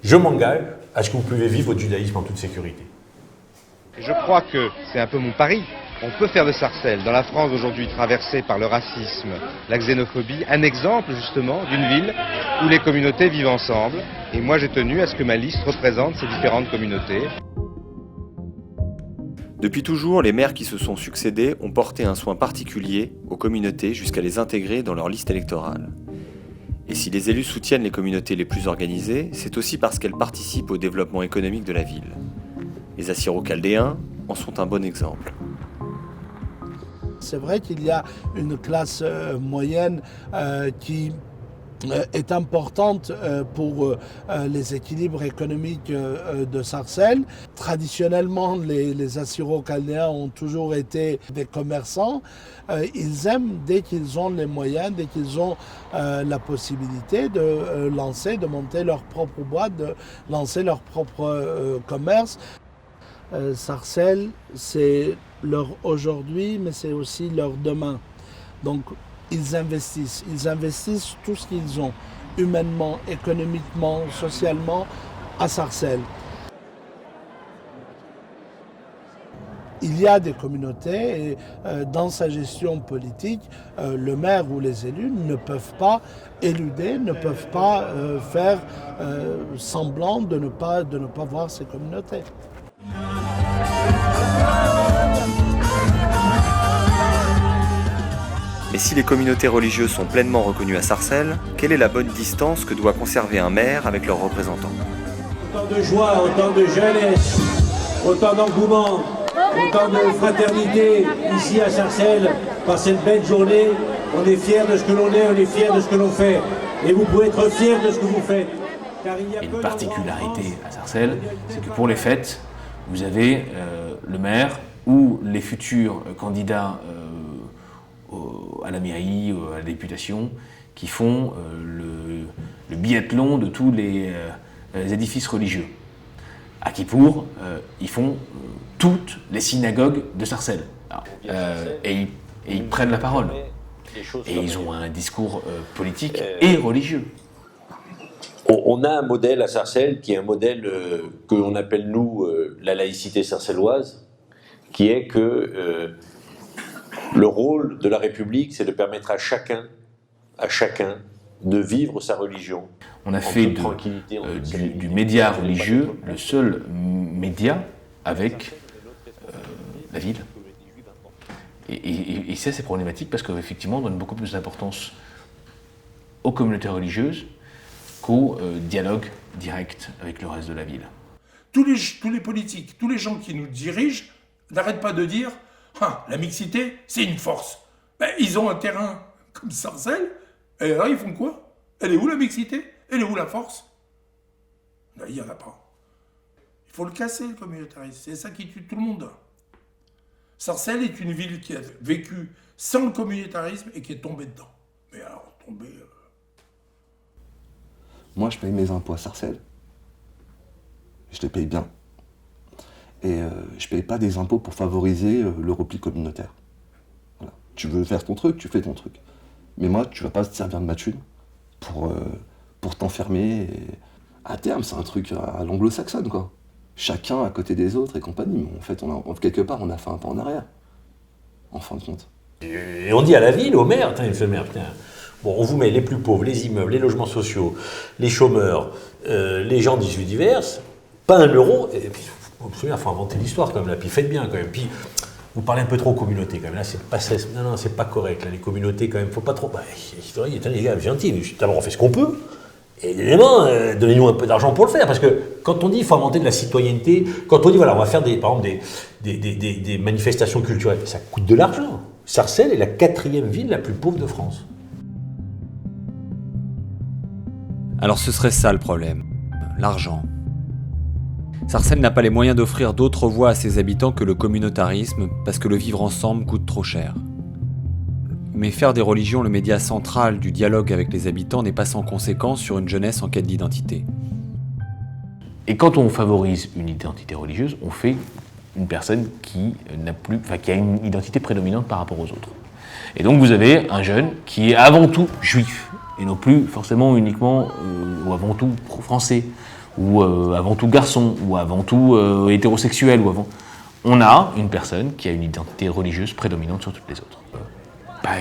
je m'engage à ce que vous puissiez vivre votre judaïsme en toute sécurité. Je crois que c'est un peu mon pari. On peut faire de Sarcelles, dans la France aujourd'hui traversée par le racisme, la xénophobie, un exemple justement d'une ville où les communautés vivent ensemble. Et moi j'ai tenu à ce que ma liste représente ces différentes communautés. Depuis toujours, les maires qui se sont succédés ont porté un soin particulier aux communautés jusqu'à les intégrer dans leur liste électorale. Et si les élus soutiennent les communautés les plus organisées, c'est aussi parce qu'elles participent au développement économique de la ville. Les Assyro-Chaldéens en sont un bon exemple. C'est vrai qu'il y a une classe moyenne qui est importante pour les équilibres économiques de Sarcelles. Traditionnellement, les Assyro-Chaldéens ont toujours été des commerçants. Ils aiment, dès qu'ils ont les moyens, dès qu'ils ont la possibilité de monter leur propre boîte, de lancer leur propre commerce. Sarcelles, c'est leur aujourd'hui, mais c'est aussi leur demain. Donc, ils investissent tout ce qu'ils ont, humainement, économiquement, socialement, à Sarcelles. Il y a des communautés et dans sa gestion politique, le maire ou les élus ne peuvent pas éluder, ne peuvent pas faire semblant de ne pas voir ces communautés. Mais si les communautés religieuses sont pleinement reconnues à Sarcelles, quelle est la bonne distance que doit conserver un maire avec leurs représentants? Autant de joie, autant de jeunesse, autant d'engouement, autant de fraternité ici à Sarcelles par cette belle journée. On est fiers de ce que l'on est, on est fiers de ce que l'on fait. Et vous pouvez être fiers de ce que vous faites. Car il y a une particularité à Sarcelles, c'est que pour les fêtes, vous avez le maire ou les futurs candidats à la mairie, à la députation, qui font le biathlon de tous les édifices religieux. À Kippour, ils font toutes les synagogues de Sarcelles. Et ils prennent la parole. Et ils ont un discours politique et religieux. On a un modèle à Sarcelles qui est un modèle que l'on appelle, nous, la laïcité sarcelloise, qui est que le rôle de la République, c'est de permettre à chacun de vivre sa religion. On a fait du média religieux le seul média avec la ville. Et ça, c'est problématique parce qu'effectivement, on donne beaucoup plus d'importance aux communautés religieuses qu'au dialogue direct avec le reste de la ville. Tous les politiques, tous les gens qui nous dirigent n'arrêtent pas de dire « Ah, la mixité, c'est une force ». Ben, ils ont un terrain comme Sarcelles, et là, ils font quoi? Elle est où la mixité? Elle est où la force? Ben, il n'y en a pas. Il faut le casser, le communautarisme. C'est ça qui tue tout le monde. Sarcelles est une ville qui a vécu sans le communautarisme et qui est tombée dedans. Mais alors, tombée... Moi, je paye mes impôts à Sarcelles. Je les paye bien. Et je paye pas des impôts pour favoriser le repli communautaire. Voilà. Tu veux faire ton truc, tu fais ton truc. Mais moi, tu vas pas te servir de ma thune pour t'enfermer. Et... À terme, c'est un truc à l'anglo-saxonne, quoi. Chacun à côté des autres et compagnie. Mais en fait, quelque part, on a fait un pas en arrière. En fin de compte. Et on dit à la ville, au maire, il fait maire, putain. Bon, on vous met les plus pauvres, les immeubles, les logements sociaux, les chômeurs, les gens d'issues diverses, pas un euro. Et puis, il faut inventer l'histoire quand même, là, puis faites bien quand même. Puis, vous parlez un peu trop aux communautés quand même. Là, c'est pas correct. Là, les communautés, quand même, faut pas trop. Bah, les gars, gentils, d'abord on fait ce qu'on peut. Et évidemment, donnez-nous un peu d'argent pour le faire. Parce que quand on dit qu'il faut inventer de la citoyenneté, quand on dit voilà, on va faire par exemple des manifestations culturelles, ça coûte de l'argent. Sarcelles est la 4e ville la plus pauvre de France. Alors ce serait ça le problème, l'argent. Sarcelles n'a pas les moyens d'offrir d'autres voies à ses habitants que le communautarisme, parce que le vivre ensemble coûte trop cher. Mais faire des religions le média central du dialogue avec les habitants n'est pas sans conséquence sur une jeunesse en quête d'identité. Et quand on favorise une identité religieuse, on fait une personne qui a une identité prédominante par rapport aux autres. Et donc vous avez un jeune qui est avant tout juif, et non plus forcément uniquement ou avant tout français, ou avant tout garçon, ou avant tout hétérosexuel, On a une personne qui a une identité religieuse prédominante sur toutes les autres.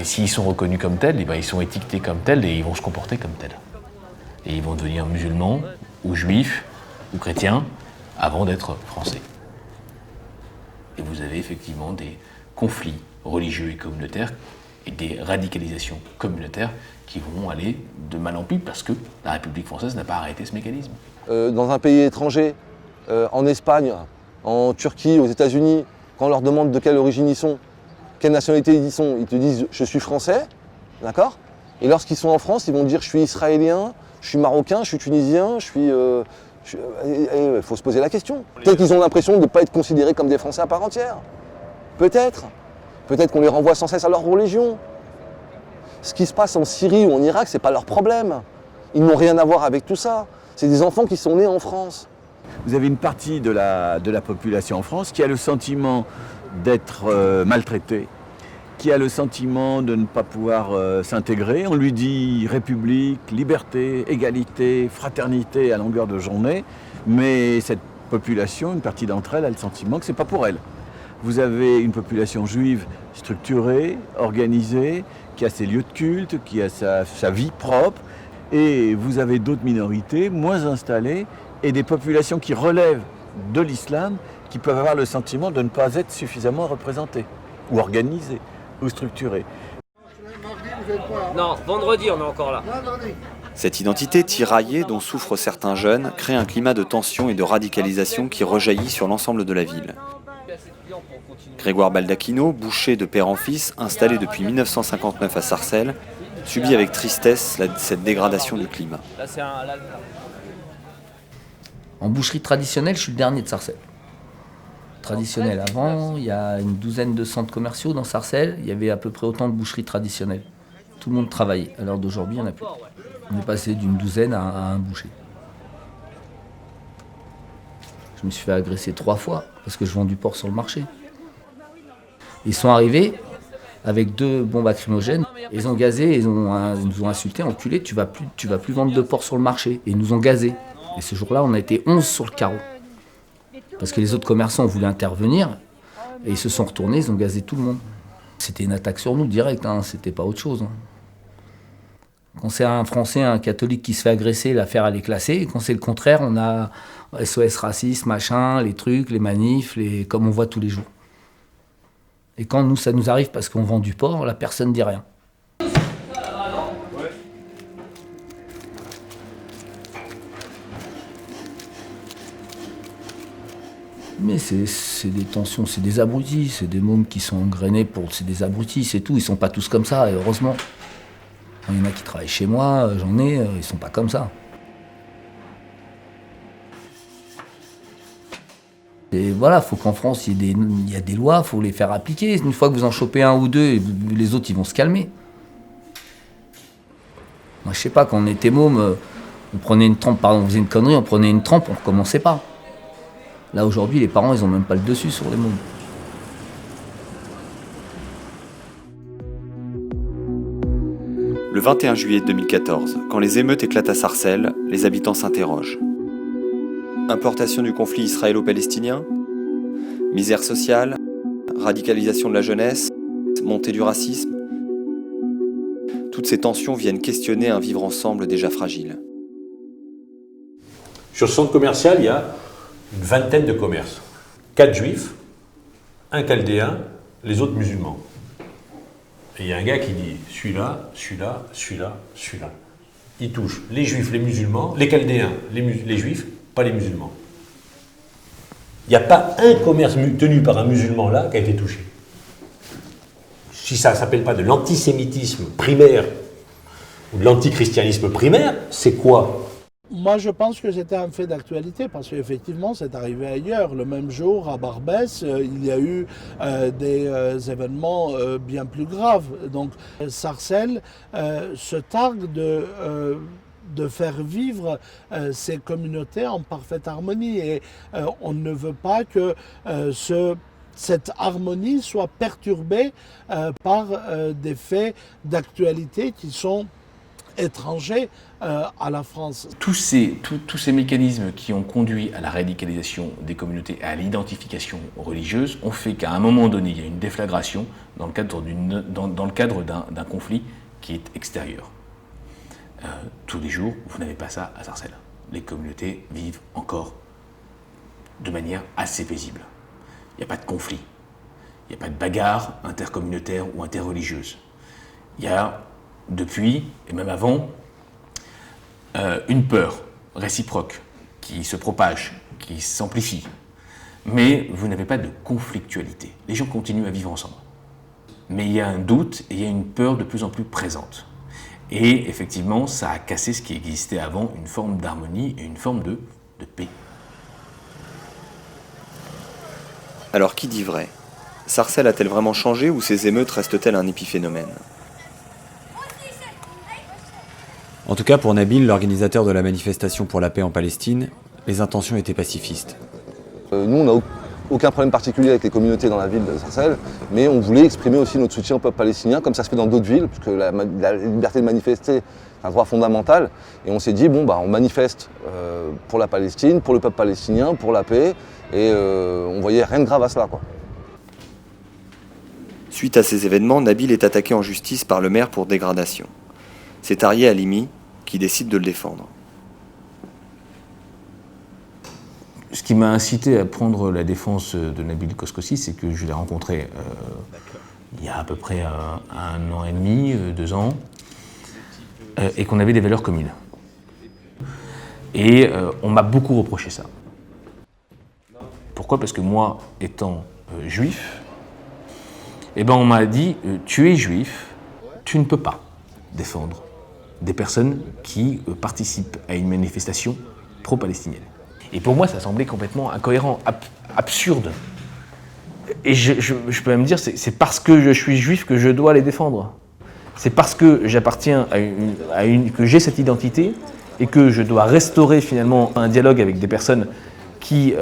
S'ils sont reconnus comme tels, ils sont étiquetés comme tels et ils vont se comporter comme tels. Et ils vont devenir musulmans, ou juifs, ou chrétiens, avant d'être français. Et vous avez effectivement des conflits religieux et communautaires et des radicalisations communautaires qui vont aller de mal en pis parce que la République française n'a pas arrêté ce mécanisme. Dans un pays étranger, en Espagne, en Turquie, aux États-Unis, quand on leur demande de quelle origine ils sont, quelle nationalité ils sont, ils te disent « je suis français », d'accord? Et lorsqu'ils sont en France, ils vont dire « je suis israélien, je suis marocain, je suis tunisien, je suis… » Il faut se poser la question. Peut-être qu'ils ont l'impression de ne pas être considérés comme des Français à part entière. Peut-être. Peut-être qu'on les renvoie sans cesse à leur religion. Ce qui se passe en Syrie ou en Irak, c'est pas leur problème. Ils n'ont rien à voir avec tout ça. C'est des enfants qui sont nés en France. Vous avez une partie de la population en France qui a le sentiment d'être maltraitée, qui a le sentiment de ne pas pouvoir s'intégrer. On lui dit République, liberté, égalité, fraternité à longueur de journée, mais cette population, une partie d'entre elles, a le sentiment que c'est pas pour elle. Vous avez une population juive structurée, organisée, qui a ses lieux de culte, qui a sa vie propre, et vous avez d'autres minorités moins installées et des populations qui relèvent de l'islam qui peuvent avoir le sentiment de ne pas être suffisamment représentées ou organisées ou structurées. Non, vendredi on est encore là. Cette identité tiraillée dont souffrent certains jeunes crée un climat de tension et de radicalisation qui rejaillit sur l'ensemble de la ville. Grégoire Baldacchino, boucher de père en fils, installé depuis 1959 à Sarcelles, subit avec tristesse cette dégradation du climat. En boucherie traditionnelle, je suis le dernier de Sarcelles. Traditionnelle. Avant, il y a une douzaine de centres commerciaux dans Sarcelles, il y avait à peu près autant de boucheries traditionnelles. Tout le monde travaillait. À l'heure d'aujourd'hui, il n'y en a plus. On est passé d'une douzaine à un boucher. Je me suis fait agresser 3 fois parce que je vends du porc sur le marché. Ils sont arrivés avec 2 bombes lacrymogènes. Ils ont gazé, ils nous ont insultés, enculés, tu vas plus vendre de porc sur le marché. Et ils nous ont gazés. Et ce jour-là, on a été 11 sur le carreau. Parce que les autres commerçants ont voulu intervenir et ils se sont retournés, ils ont gazé tout le monde. C'était une attaque sur nous direct, c'était pas autre chose. Quand c'est un Français, un catholique qui se fait agresser, l'affaire elle est classée. Et quand c'est le contraire, on a SOS racisme, machin, les trucs, les manifs, comme on voit tous les jours. Et quand nous, ça nous arrive parce qu'on vend du porc, la personne ne dit rien. Mais c'est des tensions, c'est des abrutis, c'est des mômes qui sont engrainés c'est des abrutis, c'est tout. Ils sont pas tous comme ça, et heureusement. Il y en a qui travaillent chez moi, j'en ai, ils sont pas comme ça. Et voilà, faut qu'en France, il y a des lois, faut les faire appliquer. Une fois que vous en chopez un ou deux, les autres, ils vont se calmer. Moi, je sais pas, quand on était môme, on prenait une trempe, pardon, on faisait une connerie, on prenait une trempe, on recommençait pas. Là, aujourd'hui, les parents, ils ont même pas le dessus sur les mômes. Le 21 juillet 2014, quand les émeutes éclatent à Sarcelles, les habitants s'interrogent. Importation du conflit israélo-palestinien, misère sociale, radicalisation de la jeunesse, montée du racisme. Toutes ces tensions viennent questionner un vivre ensemble déjà fragile. Sur ce centre commercial, il y a une vingtaine de commerces. 4 juifs, un chaldéen les autres musulmans. Et il y a un gars qui dit celui-là, celui-là, celui-là, celui-là. Il touche les juifs, les musulmans, les chaldéens, les juifs, pas les musulmans. Il n'y a pas un commerce tenu par un musulman là qui a été touché. Si ça ne s'appelle pas de l'antisémitisme primaire ou de l'antichristianisme primaire, c'est quoi? Moi, je pense que c'était un fait d'actualité parce qu'effectivement, c'est arrivé ailleurs. Le même jour, à Barbès, il y a eu des événements bien plus graves. Donc, Sarcelles se targue de faire vivre ces communautés en parfaite harmonie. Et on ne veut pas que cette harmonie soit perturbée par des faits d'actualité qui sont étrangers à la France. Tous ces mécanismes qui ont conduit à la radicalisation des communautés et à l'identification religieuse ont fait qu'à un moment donné, il y a une déflagration dans le cadre d'un conflit qui est extérieur. Tous les jours, vous n'avez pas ça à Sarcelles. Les communautés vivent encore de manière assez paisible. Il n'y a pas de conflit, il n'y a pas de bagarre intercommunautaire ou interreligieuse. Il y a, depuis, et même avant, une peur réciproque qui se propage, qui s'amplifie. Mais vous n'avez pas de conflictualité. Les gens continuent à vivre ensemble. Mais il y a un doute et il y a une peur de plus en plus présente. Et effectivement, ça a cassé ce qui existait avant, une forme d'harmonie et une forme de paix. Alors qui dit vrai? Sarcelles a-t-elle vraiment changé ou ces émeutes restent-elles un épiphénomène? En tout cas, pour Nabil, l'organisateur de la manifestation pour la paix en Palestine, les intentions étaient pacifistes. Nous, on n'a aucun problème particulier avec les communautés dans la ville de Sarcelles, mais on voulait exprimer aussi notre soutien au peuple palestinien, comme ça se fait dans d'autres villes, puisque la liberté de manifester est un droit fondamental. Et on s'est dit, bon, on manifeste pour la Palestine, pour le peuple palestinien, pour la paix, et on voyait rien de grave à cela, quoi. Suite à ces événements, Nabil est attaqué en justice par le maire pour dégradation. C'est Arié Halimi qui décide de le défendre. Ce qui m'a incité à prendre la défense de Nabil Koskossi, c'est que je l'ai rencontré il y a à peu près 1 an et demi, 2 ans, et qu'on avait des valeurs communes. Et on m'a beaucoup reproché ça. Pourquoi? Parce que moi, étant juif, on m'a dit tu es juif, tu ne peux pas défendre des personnes qui participent à une manifestation pro-palestinienne. Et pour moi, ça semblait complètement incohérent, absurde. Et je peux même dire, c'est parce que je suis juif que je dois les défendre. C'est parce que j'appartiens que j'ai cette identité et que je dois restaurer finalement un dialogue avec des personnes qui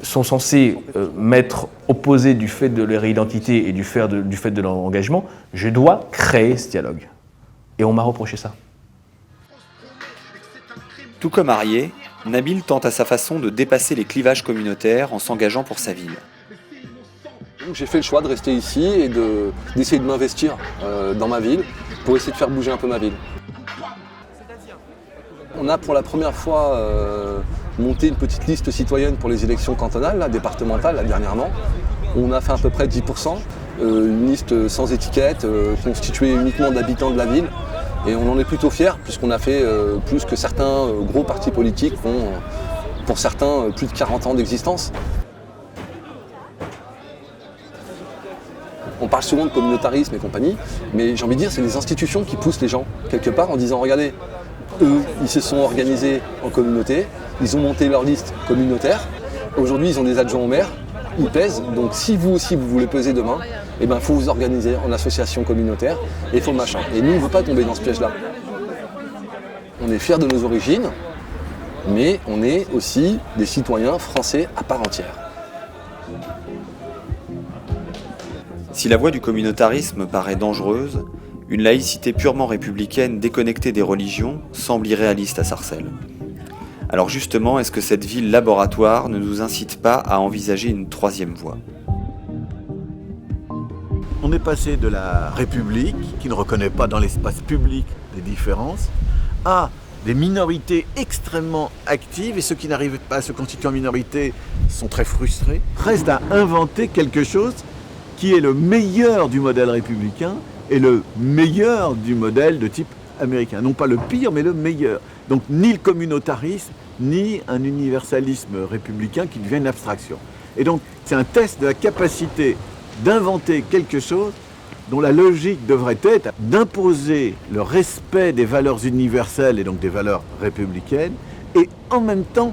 sont censées m'être opposées du fait de leur identité et du fait de leur engagement. Je dois créer ce dialogue. Et on m'a reproché ça. Tout comme Arié, Nabil tente à sa façon de dépasser les clivages communautaires en s'engageant pour sa ville. J'ai fait le choix de rester ici et d'essayer de m'investir dans ma ville pour essayer de faire bouger un peu ma ville. On a pour la première fois monté une petite liste citoyenne pour les élections cantonales, départementales, dernièrement. On a fait à peu près 10%, une liste sans étiquette, constituée uniquement d'habitants de la ville. Et on en est plutôt fiers, puisqu'on a fait plus que certains gros partis politiques qui ont, pour certains, plus de 40 ans d'existence. On parle souvent de communautarisme et compagnie, mais j'ai envie de dire, c'est les institutions qui poussent les gens, quelque part, en disant, regardez, eux, ils se sont organisés en communauté, ils ont monté leur liste communautaire, aujourd'hui, ils ont des adjoints au maire, ils pèsent, donc si vous aussi, vous voulez peser demain, il faut vous organiser en association communautaire et il faut machin. Et nous, on ne veut pas tomber dans ce piège-là. On est fiers de nos origines, mais on est aussi des citoyens français à part entière. Si la voie du communautarisme paraît dangereuse, une laïcité purement républicaine déconnectée des religions semble irréaliste à Sarcelles. Alors justement, est-ce que cette ville laboratoire ne nous incite pas à envisager une 3e voie ? On est passé de la République, qui ne reconnaît pas dans l'espace public des différences, à des minorités extrêmement actives, et ceux qui n'arrivent pas à se constituer en minorité sont très frustrés. Reste à inventer quelque chose qui est le meilleur du modèle républicain et le meilleur du modèle de type américain. Non pas le pire, mais le meilleur. Donc ni le communautarisme, ni un universalisme républicain qui devient une abstraction. Et donc c'est un test de la capacité d'inventer quelque chose dont la logique devrait être d'imposer le respect des valeurs universelles et donc des valeurs républicaines, et en même temps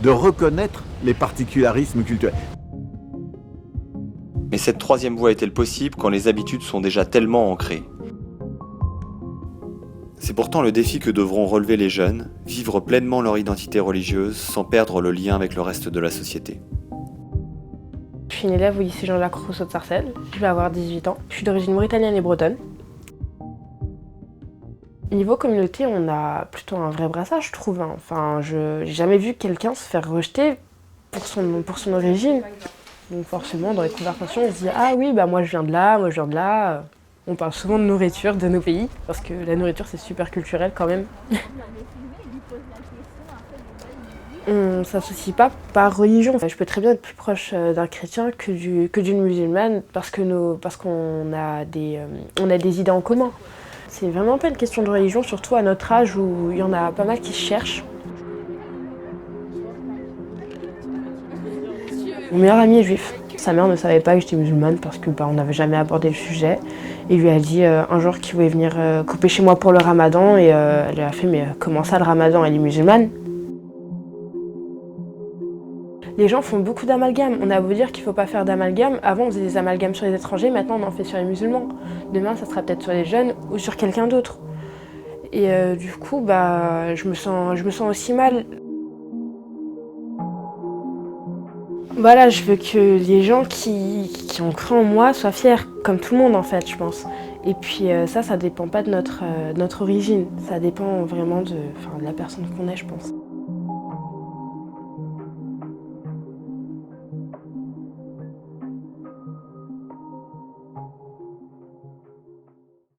de reconnaître les particularismes culturels. Mais cette troisième voie est-elle possible quand les habitudes sont déjà tellement ancrées ? C'est pourtant le défi que devront relever les jeunes, vivre pleinement leur identité religieuse sans perdre le lien avec le reste de la société. Je suis une élève au lycée Jean-Jacques Rousseau de Sarcelles, je vais avoir 18 ans. Je suis d'origine mauritanienne et bretonne. Niveau communauté, on a plutôt un vrai brassage, je trouve. Enfin, je n'ai jamais vu quelqu'un se faire rejeter pour son origine. Donc forcément, dans les conversations, on se dit « Ah oui, bah moi je viens de là, moi je viens de là ». On parle souvent de nourriture, de nos pays, parce que la nourriture c'est super culturel quand même. On ne s'associe pas par religion. Je peux très bien être plus proche d'un chrétien que d'une musulmane parce qu'on a des idées en commun. C'est vraiment pas une question de religion, surtout à notre âge où il y en a pas mal qui se cherchent. Mon meilleur ami est juif. Sa mère ne savait pas que j'étais musulmane parce qu'on n'avait jamais abordé le sujet. Il lui a dit un jour qu'il voulait venir couper chez moi pour le ramadan et elle lui a fait « Mais comment ça le ramadan, elle est musulmane ?» Les gens font beaucoup d'amalgames. On a beau dire qu'il ne faut pas faire d'amalgame. Avant, on faisait des amalgames sur les étrangers, maintenant on en fait sur les musulmans. Demain, ça sera peut-être sur les jeunes ou sur quelqu'un d'autre. Et du coup, je me sens aussi mal. Voilà, je veux que les gens qui ont cru en moi soient fiers, comme tout le monde en fait, je pense. Et puis ça dépend pas de notre origine. Ça dépend vraiment de la personne qu'on est, je pense.